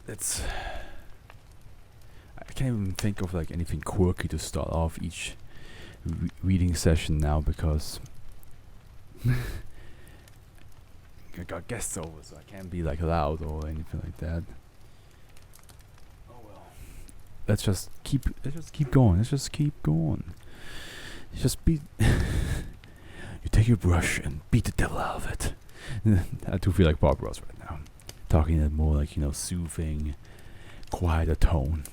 It's I can't even think of like anything quirky to start off each reading session now because I got guests over, so I can't be like loud or anything like that. Oh well. Let's just keep going. Let's just keep going. Just beat. You take your brush and beat the devil out of it. I do feel like Bob Ross right now, talking in a more like soothing, quieter tone.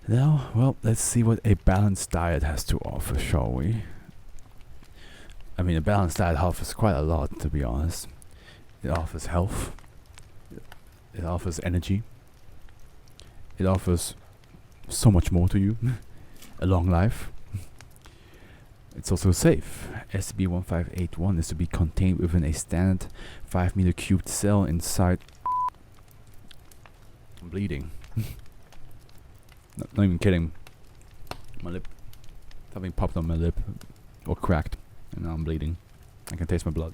Now, well, let's see what a balanced diet has to offer, shall we? I mean, a balanced diet offers quite a lot, to be honest. It offers health. It offers energy. It offers so much more to you. A long life. It's also safe. SCP-1581 is to be contained within a standard 5-meter cubed cell inside. I'm bleeding. Not even kidding. My lip. Something popped on my lip. Or cracked. And now I'm bleeding. I can taste my blood.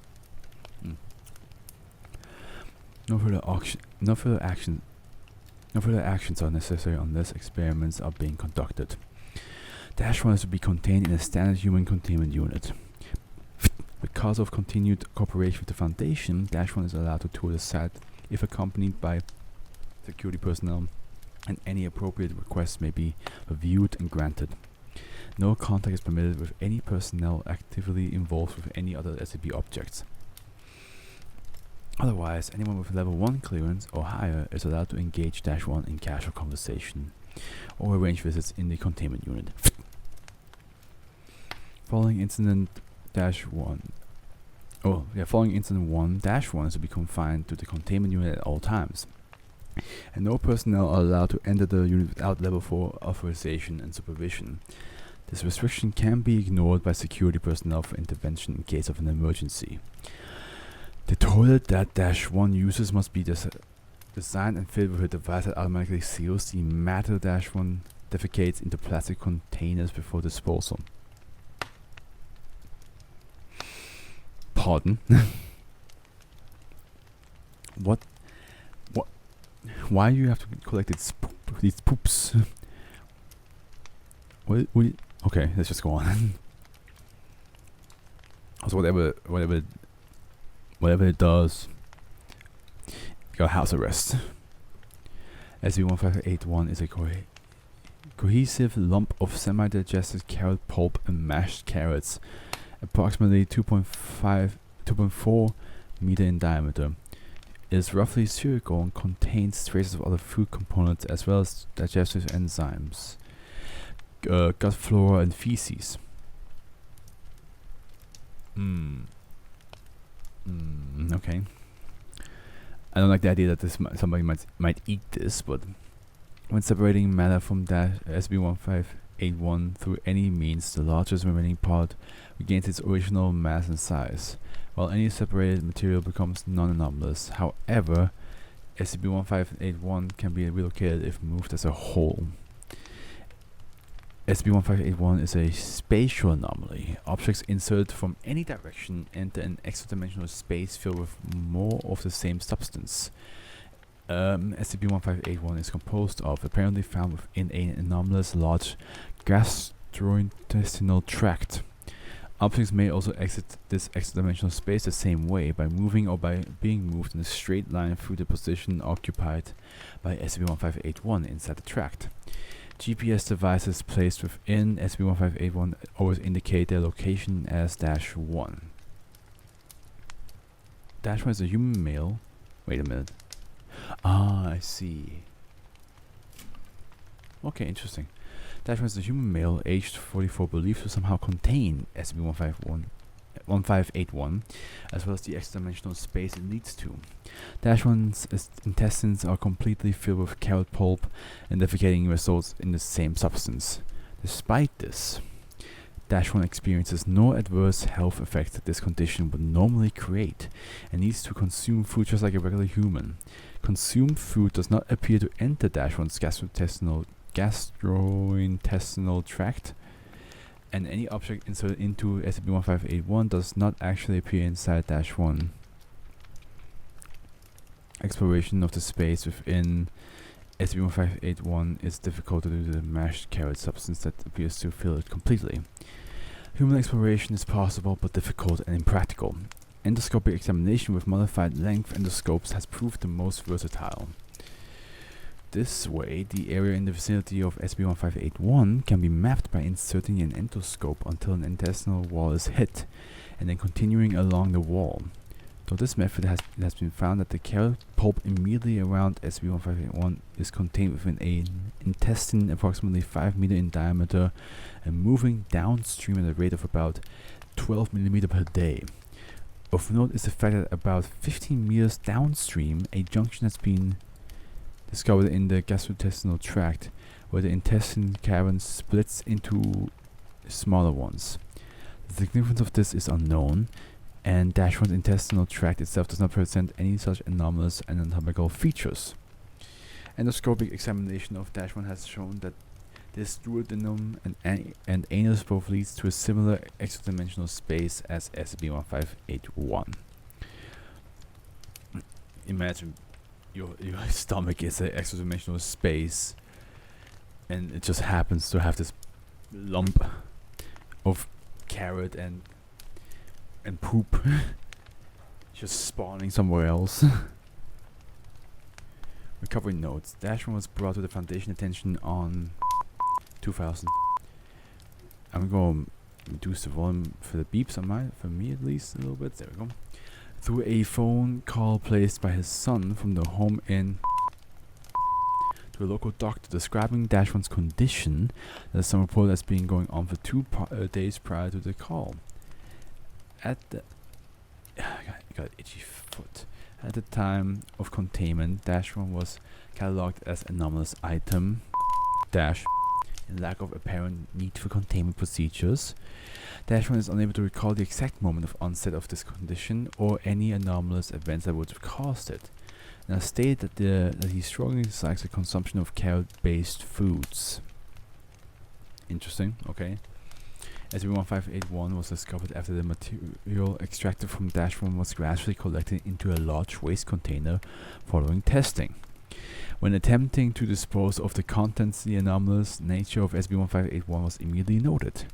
No further actions are necessary unless experiments are being conducted. -1 is to be contained in a standard human containment unit. Because of continued cooperation with the Foundation, -1 is allowed to tour the site if accompanied by security personnel, and any appropriate requests may be reviewed and granted. No contact is permitted with any personnel actively involved with any other SCP objects. Otherwise, anyone with level 1 clearance or higher is allowed to engage -1 in casual conversation or arrange visits in the containment unit. Following incident -1 -1 is to be confined to the containment unit at all times, and no personnel are allowed to enter the unit without level 4 authorization and supervision. This restriction can be ignored by security personnel for intervention in case of an emergency. The toilet that -1 uses must be designed and fitted with a device that automatically seals the matter -1 defecates into plastic containers before disposal. Pardon? What? Why do you have to collect these poops? Okay, let's just go on. Also, whatever it does, you got house arrest. SCP-1581 is a cohesive lump of semi-digested carrot pulp and mashed carrots, approximately 2.4 meter in diameter. It is roughly spherical and contains traces of other food components as well as digestive enzymes, gut flora, and feces. Okay. I don't like the idea that somebody might eat this, but when separating matter from SCP-1581 through any means, the largest remaining part regains its original mass and size, while any separated material becomes non-anomalous. However, SCP-1581 can be relocated if moved as a whole. SCP-1581 is a spatial anomaly. Objects inserted from any direction enter an extra-dimensional space filled with more of the same substance. SCP-1581 is composed of, apparently found within an anomalous large gastrointestinal tract. Objects may also exit this extra-dimensional space the same way, by moving or by being moved in a straight line through the position occupied by SCP-1581 inside the tract. GPS devices placed within SCP-1581 always indicate their location as -1. -1 is a human male. Wait a minute. Ah, I see. Okay, interesting. -1 is a human male, aged 44, believed to somehow contain SCP-1581, as well as the extra-dimensional space it leads to. -1's intestines are completely filled with carrot pulp, and defecating results in the same substance. Despite this, -1 experiences no adverse health effects that this condition would normally create, and needs to consume food just like a regular human. Consumed food does not appear to enter -1's gastrointestinal tract, and any object inserted into SCP-1581 does not actually appear inside -1. Exploration of the space within SCP-1581 is difficult due to the mashed carrot substance that appears to fill it completely. Human exploration is possible but difficult and impractical. Endoscopic examination with modified length endoscopes has proved the most versatile. This way, the area in the vicinity of SCP-1581 can be mapped by inserting an endoscope until an intestinal wall is hit, and then continuing along the wall. Though this method it has been found that the carrot pulp immediately around SCP-1581 is contained within an intestine approximately 5 meters in diameter and moving downstream at a rate of about 12 millimeters per day. Of note is the fact that about 15 meters downstream, a junction has been discovered in the gastrointestinal tract, where the intestine cavern splits into smaller ones. The significance of this is unknown, and -1's intestinal tract itself does not present any such anomalous anatomical features. Endoscopic examination of -1 has shown that this duodenum and anus both leads to a similar extra-dimensional space as SCP-1581. Imagine your stomach is an extra-dimensional space, and it just happens to have this lump of carrot and poop just spawning somewhere else. Recovery notes. -1 was brought to the Foundation attention on 2000. I'm going to reduce the volume for the beeps for me at least a little bit. There we go. Through a phone call placed by his son from the home inn to a local doctor describing -1's condition. There's some report that's been going on for 2 days prior to the call. At the I got itchy foot. At the time of containment, -1 was catalogued as anomalous item in lack of apparent need for containment procedures. -1 is unable to recall the exact moment of onset of this condition or any anomalous events that would have caused it, and has stated that he strongly dislikes the consumption of carrot-based foods. Interesting, okay. SCP-1581 was discovered after the material extracted from -1 was gradually collected into a large waste container following testing. When attempting to dispose of the contents, the anomalous nature of SCP-1581 was immediately noted.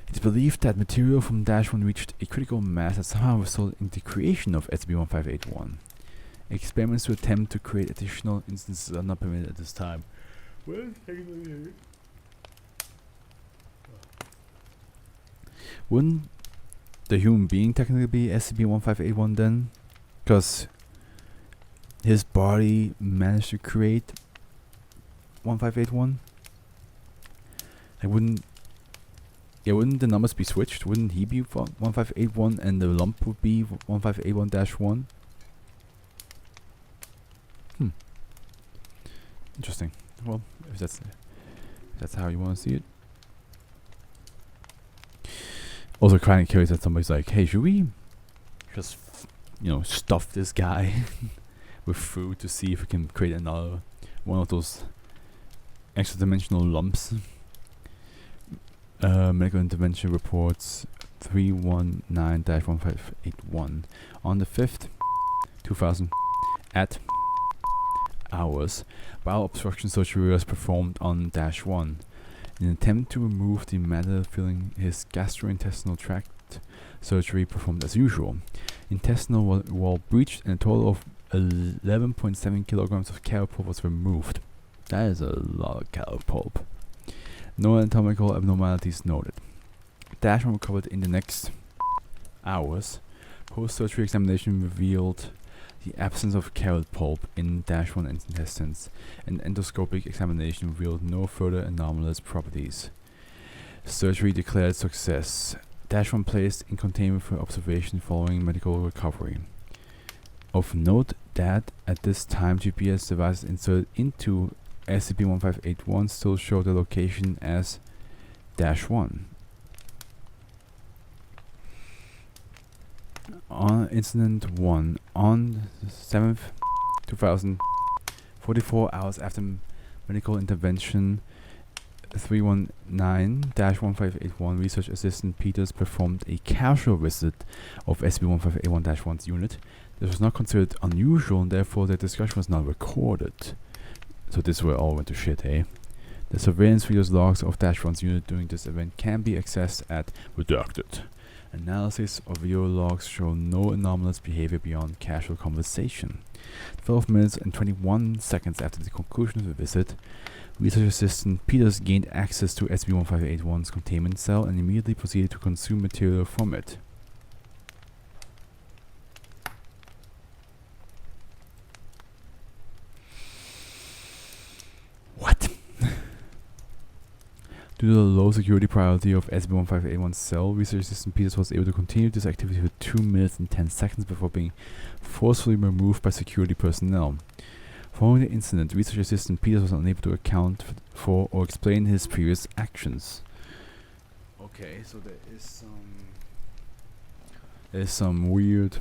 It is believed that material from -1 reached a critical mass that somehow resulted in the creation of SCP-1581. Experiments to attempt to create additional instances are not permitted at this time. Wouldn't the human being technically be SCP-1581 then? Because his body managed to create 1581? Wouldn't the numbers be switched? Wouldn't he be 1581 and the lump would be 1581-1? Interesting. Well, if that's how you want to see it. Also kind of curious that somebody's like, hey, should we just, stuff this guy with food to see if we can create another one of those extra-dimensional lumps? Medical intervention reports 319-1581 on the 5th, 2000 at hours. Bowel obstruction surgery was performed on -1. In an attempt to remove the matter filling his gastrointestinal tract, surgery performed as usual. Intestinal wall breached and a total of 11.7 kilograms of carrot pulp was removed. That is a lot of carrot pulp. No anatomical abnormalities noted. -1 recovered in the next hours. Post-surgery examination revealed the absence of carrot pulp in -1 intestines, and endoscopic examination revealed no further anomalous properties. Surgery declared success. -1 placed in containment for observation following medical recovery. Of note that at this time GPS devices inserted into SCP-1581 still show the location as -1. On Incident 1, on the 7th, 2000, 44 hours after medical intervention, 319-1581 Research Assistant Peters performed a casual visit of SCP-1581-1's unit. This was not considered unusual, and therefore the discussion was not recorded. So this where all went to shit, eh? The surveillance videos logs of -1's unit during this event can be accessed at redacted. Analysis of video logs show no anomalous behavior beyond casual conversation. 12 minutes and 21 seconds after the conclusion of the visit, Research Assistant Peters gained access to SCP-1581's containment cell and immediately proceeded to consume material from it. What? Due to the low security priority of SCP-1581's cell, Research Assistant Peters was able to continue this activity for 2 minutes and 10 seconds before being forcefully removed by security personnel. Following the incident, Research Assistant Peters was unable to account for or explain his previous actions. Okay, so there is some weird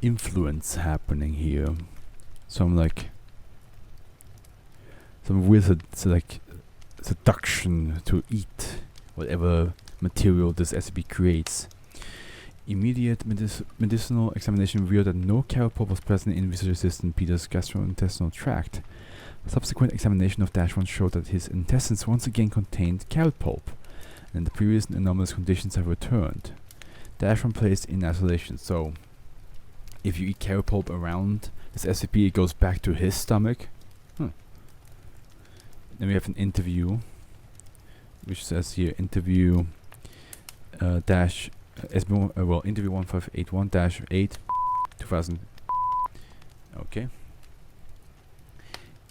influence happening here. Some weird seduction to eat whatever material this SCP creates. Immediate medicinal examination revealed that no carrot pulp was present in Research Assistant Peters' gastrointestinal tract. Subsequent examination of -1 showed that his intestines once again contained carrot pulp, and the previous anomalous conditions have returned. -1 placed in isolation. So, if you eat carrot pulp around this SCP, it goes back to his stomach. Then we have an interview, which says here interview interview 1581-8 2000. Okay.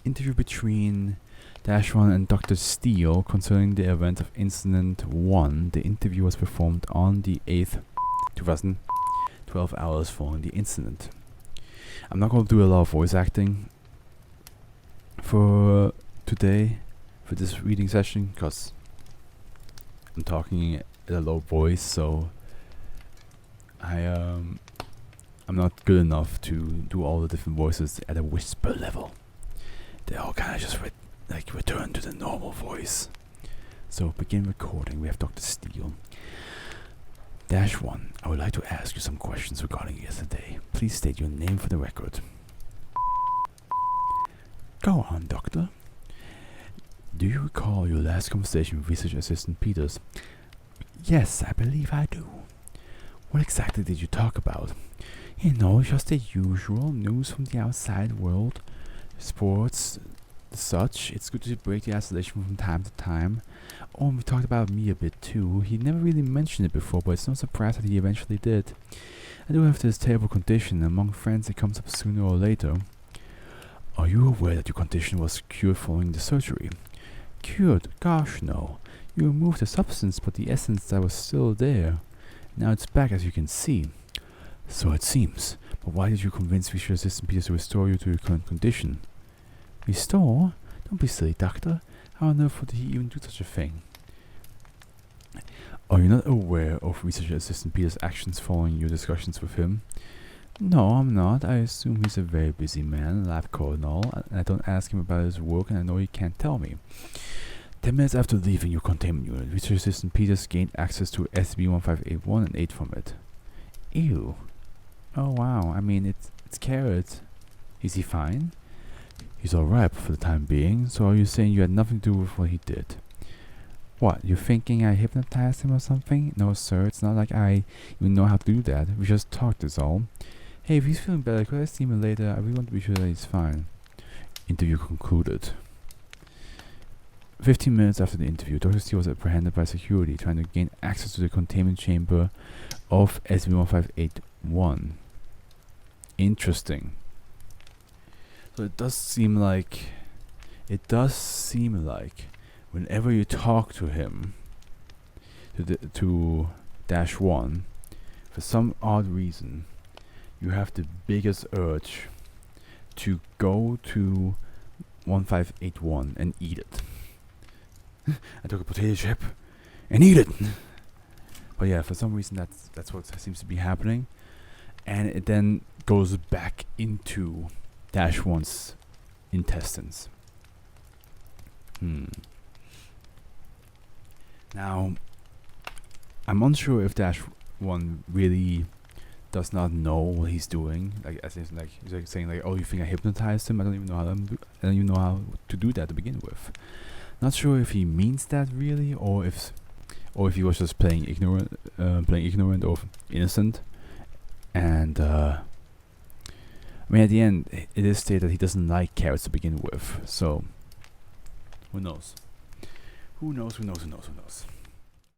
Interview between -1 and Dr. Steele concerning the event of Incident 1. The interview was performed on the 8th, 2000, 12 hours following the incident. I'm not going to do a lot of voice acting for today, for this reading session, because I'm talking at a low voice, so I'm not good enough to do all the different voices at a whisper level. They all kind of just return to the normal voice. So begin recording. We have Dr. Steele. -1, I would like to ask you some questions regarding yesterday. Please state your name for the record. Go on, Doctor. Do you recall your last conversation with Research Assistant Peters? Yes, I believe I do. What exactly did you talk about? You know, just the usual news from the outside world. Sports, such. It's good to break the isolation from time to time. Oh, and we talked about me a bit too. He never really mentioned it before, but it's no surprise that he eventually did. I do have this terrible condition, and among friends it comes up sooner or later. Are you aware that your condition was cured following the surgery? Cured? Gosh, no. You removed the substance, but the essence that was still there. Now it's back, as you can see. So it seems. But why did you convince Research Assistant Peters to restore you to your current condition? Restore? Don't be silly, Doctor. How on earth would he even do such a thing? Are you not aware of Research Assistant Peters' actions following your discussions with him? No, I'm not. I assume he's a very busy man, lab coat and all, and I don't ask him about his work, and I know he can't tell me. 10 minutes after leaving your containment unit, Research Assistant Peters gained access to SCP-1581 and ate from it. Ew. Oh wow, I mean, it's Carrot. Is he fine? He's alright for the time being, so are you saying you had nothing to do with what he did? What, you're thinking I hypnotized him or something? No sir, it's not like I even know how to do that. We just talked is all. Hey, if he's feeling better, could I see him later? I really want to be sure that he's fine. Interview concluded. 15 minutes after the interview, Dr. Steele was apprehended by security trying to gain access to the containment chamber of SCP-1581. Interesting. So it does seem like whenever you talk to him, to -1, for some odd reason, you have the biggest urge to go to 1581 and eat it. I took a potato chip and eat it. But yeah, for some reason that's what seems to be happening, and it then goes back into -1's intestines. Now, I'm unsure if Dash One really does not know what he's doing. Like, as in, like, he's like saying like, "Oh, you think I hypnotized him? I don't even know I don't even know how to do that to begin with." Not sure if he means that really, or if he was just playing ignorant or innocent. And I mean, at the end, it is stated that he doesn't like carrots to begin with. So, who knows? Who knows? Who knows? Who knows? Who knows?